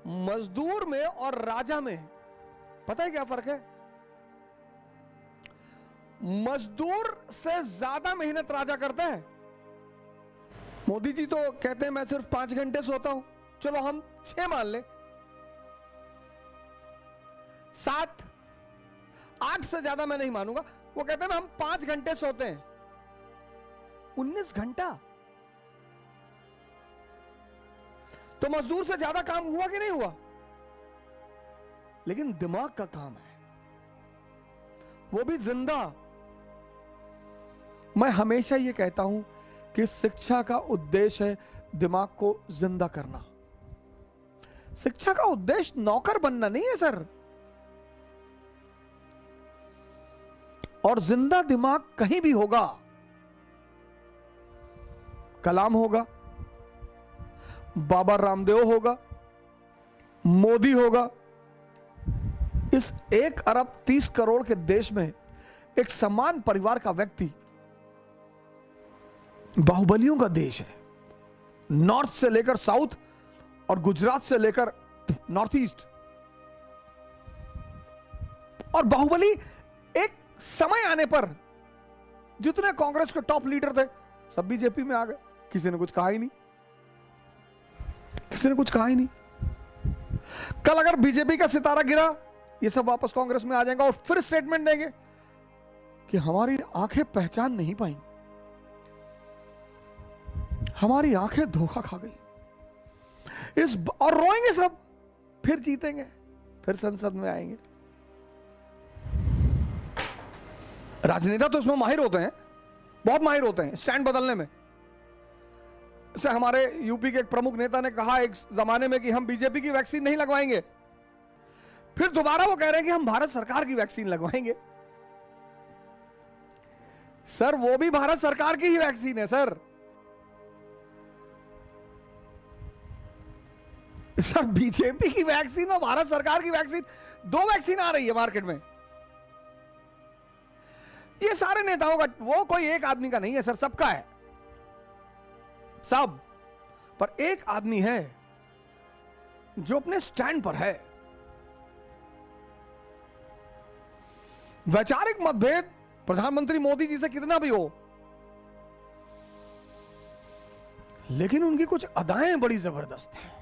मजदूर में और राजा में पता है क्या फर्क है? मजदूर से ज्यादा मेहनत राजा करता है। मोदी जी तो कहते हैं मैं सिर्फ 5 घंटे सोता हूं, चलो हम 6 मान ले, 7, 8 से ज्यादा मैं नहीं मानूंगा। वो कहते हैं हम 5 घंटे सोते हैं, 19 घंटा। तो मजदूर से ज्यादा काम हुआ कि नहीं हुआ? लेकिन दिमाग का काम है, वो भी जिंदा। मैं हमेशा ये कहता हूं कि शिक्षा का उद्देश्य है दिमाग को जिंदा करना। शिक्षा का उद्देश्य नौकर बनना नहीं है सर। और जिंदा दिमाग कहीं भी होगा, कलाम होगा, बाबा रामदेव होगा, मोदी होगा। इस 1 अरब 30 करोड़ के देश में एक समान परिवार का व्यक्ति, बाहुबलियों का देश है, नॉर्थ से लेकर साउथ और गुजरात से लेकर नॉर्थ ईस्ट। और बाहुबली एक समय आने पर जितने कांग्रेस के टॉप लीडर थे सब बीजेपी में आ गए, किसी ने कुछ कहा ही नहीं, किसी ने कुछ कहा ही नहीं। कल अगर बीजेपी का सितारा गिरा, ये सब वापस कांग्रेस में आ जाएंगे और फिर स्टेटमेंट देंगे कि हमारी आंखें पहचान नहीं पाई, हमारी आंखें धोखा खा गई और रोएंगे सब, फिर जीतेंगे, फिर संसद में आएंगे। राजनेता तो इसमें माहिर होते हैं, बहुत माहिर होते हैं स्टैंड बदलने में। जैसे हमारे यूपी के एक प्रमुख नेता ने कहा एक जमाने में कि हम बीजेपी की वैक्सीन नहीं लगवाएंगे, फिर दोबारा वो कह रहे हैं कि हम भारत सरकार की वैक्सीन लगवाएंगे। सर वो भी भारत सरकार की ही वैक्सीन है सर। सर बीजेपी की वैक्सीन और भारत सरकार की वैक्सीन, 2 वैक्सीन आ रही है मार्केट में। ये सारे नेताओं का, वो कोई एक आदमी का नहीं है सर, सबका है सब। पर एक आदमी है जो अपने स्टैंड पर है। वैचारिक मतभेद प्रधानमंत्री मोदी जी से कितना भी हो, लेकिन उनकी कुछ अदाएं बड़ी जबरदस्त हैं।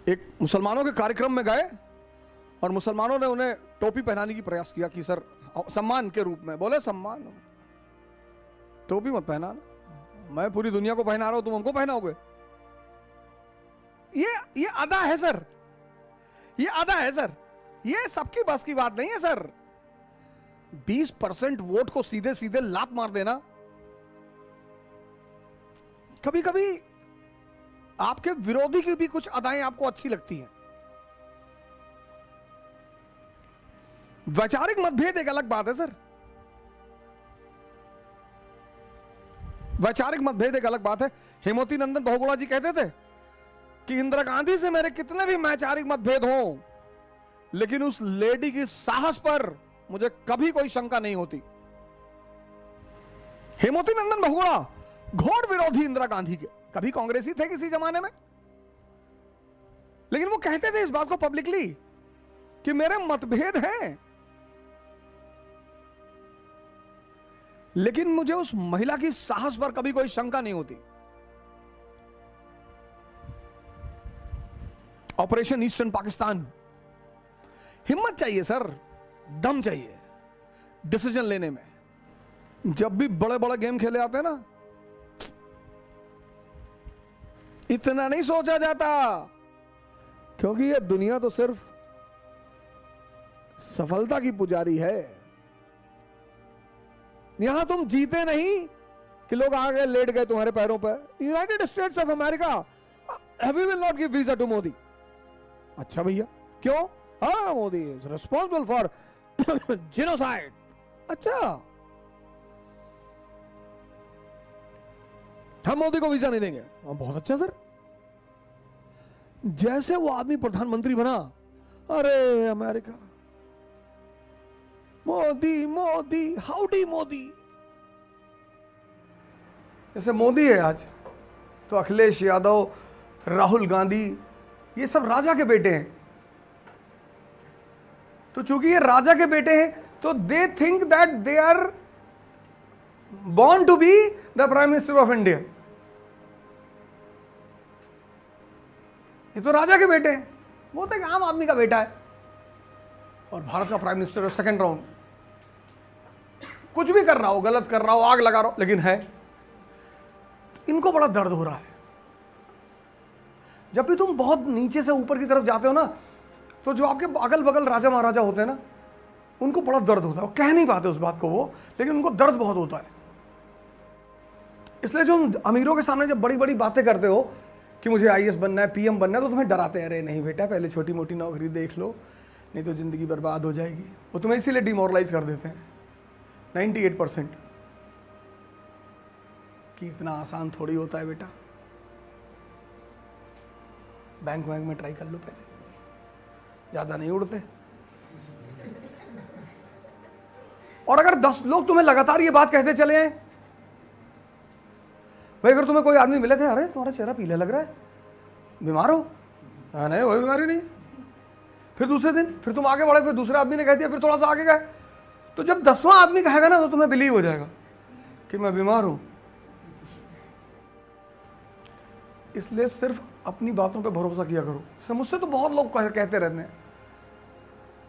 एक मुसलमानों के कार्यक्रम में गए और मुसलमानों ने उन्हें टोपी पहनाने की प्रयास किया कि सर सम्मान के रूप में। बोले सम्मान, टोपी मत पहनाना, मैं पूरी दुनिया को पहना रहा हूं, तुम हमको पहनाओगे? ये अदा है सर, ये अदा है सर, ये सबकी बस की बात नहीं है सर। 20% वोट को सीधे सीधे लात मार देना, कभी कभी आपके विरोधी की भी कुछ अदाएं आपको अच्छी लगती हैं। वैचारिक मतभेद एक अलग बात है सर, वैचारिक मतभेद एक अलग बात है। हेमवती नंदन बहुगुणा जी कहते थे कि इंदिरा गांधी से मेरे कितने भी वैचारिक मतभेद हों, लेकिन उस लेडी की साहस पर मुझे कभी कोई शंका नहीं होती। हेमवती नंदन बहुगुणा घोर विरोधी इंदिरा गांधी के, कभी कांग्रेसी थे किसी जमाने में, लेकिन वो कहते थे इस बात को पब्लिकली कि मेरे मतभेद हैं, लेकिन मुझे उस महिला की साहस पर कभी कोई शंका नहीं होती। ऑपरेशन ईस्टर्न पाकिस्तान, हिम्मत चाहिए सर, दम चाहिए डिसीजन लेने में। जब भी बड़े बड़े गेम खेले आते हैं ना, इतना नहीं सोचा जाता, क्योंकि ये दुनिया तो सिर्फ सफलता की पुजारी है। यहां तुम जीते नहीं कि लोग आ गए लेट गए तुम्हारे पैरों पर। United States of America, we will not give visa to Modi. अच्छा भैया क्यों? हाँ, Modi is responsible for genocide. अच्छा, हम मोदी को वीजा नहीं देंगे। बहुत अच्छा सर। जैसे वो आदमी प्रधानमंत्री बना, अरे अमेरिका, मोदी मोदी, हाउडी मोदी। जैसे मोदी है आज, तो अखिलेश यादव, राहुल गांधी, ये सब राजा के बेटे हैं। तो चूंकि ये राजा के बेटे हैं तो they think that they are born to be the prime minister of India. ये तो राजा के बेटे हैं, वो तो एक आम आदमी का बेटा है और भारत का प्राइम मिनिस्टर सेकंड राउंड। कुछ भी कर रहा हो, गलत कर रहा हो, आग लगा रहा हो, लेकिन है। इनको बड़ा दर्द हो रहा है। जब भी तुम बहुत नीचे से ऊपर की तरफ जाते हो ना, तो जो आपके अगल बगल राजा महाराजा होते हैं ना, उनको बड़ा दर्द होता है। वो कह नहीं पाते उस बात को वो, लेकिन उनको दर्द बहुत होता है। इसलिए जो अमीरों के सामने जब बड़ी बड़ी बातें करते हो कि मुझे आईएएस बनना है, पीएम बनना है, तो तुम्हें डराते हैं, अरे नहीं बेटा, पहले छोटी मोटी नौकरी देख लो, नहीं तो जिंदगी बर्बाद हो जाएगी। वो तुम्हें इसीलिए डिमोरलाइज कर देते हैं 98% कि इतना आसान थोड़ी होता है बेटा, बैंक में ट्राई कर लो पहले, ज्यादा नहीं उड़ते। और अगर 10 लोग तुम्हें लगातार ये बात कहते चले हैं, भाई अगर तुम्हें कोई आदमी मिले कि अरे तुम्हारा चेहरा पीला लग रहा है, बीमार हो? नहीं, कोई बीमारी नहीं। फिर दूसरे दिन फिर तुम आगे बढ़े, फिर दूसरे आदमी ने कह दिया, फिर थोड़ा सा आगे गए, तो जब 10वां आदमी कहेगा ना, तो तुम्हें बिलीव हो जाएगा कि मैं बीमार हूं। इसलिए सिर्फ अपनी बातों पे भरोसा किया करो। मुझसे तो बहुत लोग कहते रहते हैं,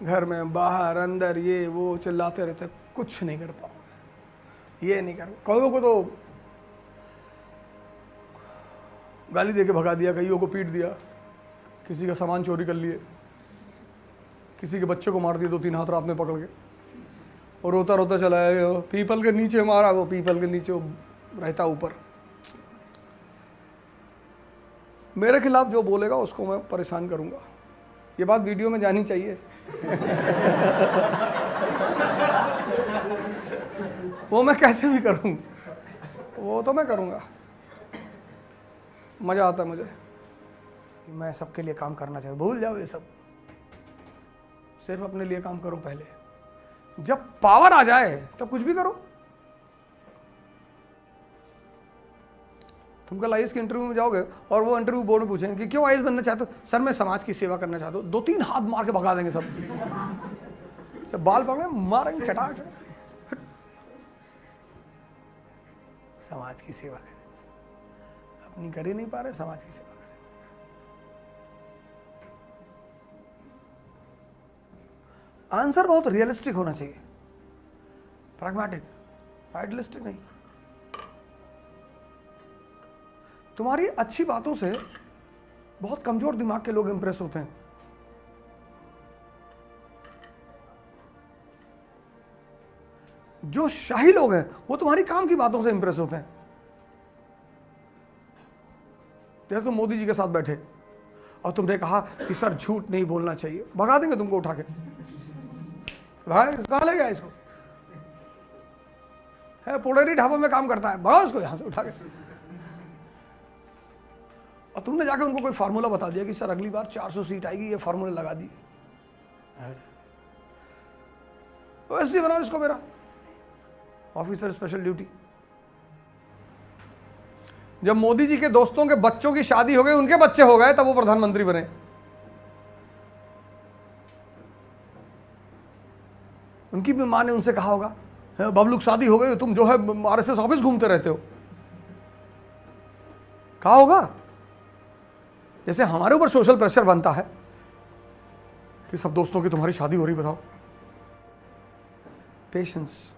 घर में बाहर अंदर ये वो चिल्लाते रहते, कुछ नहीं कर पाओगे, ये नहीं कर। कईयों को तो गाली देके भगा दिया, कईयों को पीट दिया, किसी का सामान चोरी कर लिए, किसी के बच्चे को मार दिया 2-3 हाथ रात में पकड़ के, और रोता रोता चला है, पीपल के नीचे मारा, वो पीपल के नीचे रहता ऊपर। मेरे खिलाफ जो बोलेगा उसको मैं परेशान करूंगा। ये बात वीडियो में जानी चाहिए। वो मैं कैसे भी करूं, वो तो मैं करूंगा। मजा आता है मुझे कि मैं सबके लिए काम करना चाहिए। भूल जाओ ये सब, सिर्फ अपने लिए काम करो पहले। जब पावर आ जाए तब कुछ भी करो। तुम कल आईएएस के इंटरव्यू में जाओगे और वो इंटरव्यू बोर्ड में पूछेंगे कि क्यों आईएएस बनना चाहते हो? सर मैं समाज की सेवा करना चाहता हूँ। 2-3 हाथ मार के भगा देंगे सब बाल पकड़े मारेंगे चटाक। समाज की सेवा करें, अपनी कर ही नहीं पा रहे, समाज की सेवा करें। आंसर बहुत रियलिस्टिक होना चाहिए, प्रैग्मेटिक, आइडियलिस्टिक नहीं। तुम्हारी अच्छी बातों से बहुत कमजोर दिमाग के लोग इंप्रेस होते हैं। जो शाही लोग हैं वो तुम्हारी काम की बातों से इंप्रेस होते हैं। जैसे तुम मोदी जी के साथ बैठे और तुमने कहा कि सर झूठ नहीं बोलना चाहिए, भगा देंगे तुमको उठा के। भाई कहां ले गया इसको? है पोड़ेरी ढाबा में काम करता है, भगाओ उसको यहां से उठा के। और तुमने जाके उनको कोई फार्मूला बता दिया कि सर अगली बार 400 सीट आएगी, ये फार्मूला लगा दी। तो ऐसे बनाओ इसको, मेरा ऑफिसर स्पेशल ड्यूटी। जब मोदी जी के दोस्तों के बच्चों की शादी हो गई, उनके बच्चे हो गए, तब वो प्रधानमंत्री बने। उनकी भी मां ने उनसे कहा होगा, बबलूक शादी हो गई, तुम जो है आरएसएस ऑफिस घूमते रहते हो। कहा होगा। जैसे हमारे ऊपर सोशल प्रेशर बनता है कि सब दोस्तों की तुम्हारी शादी हो रही, बताओ। पेशेंस।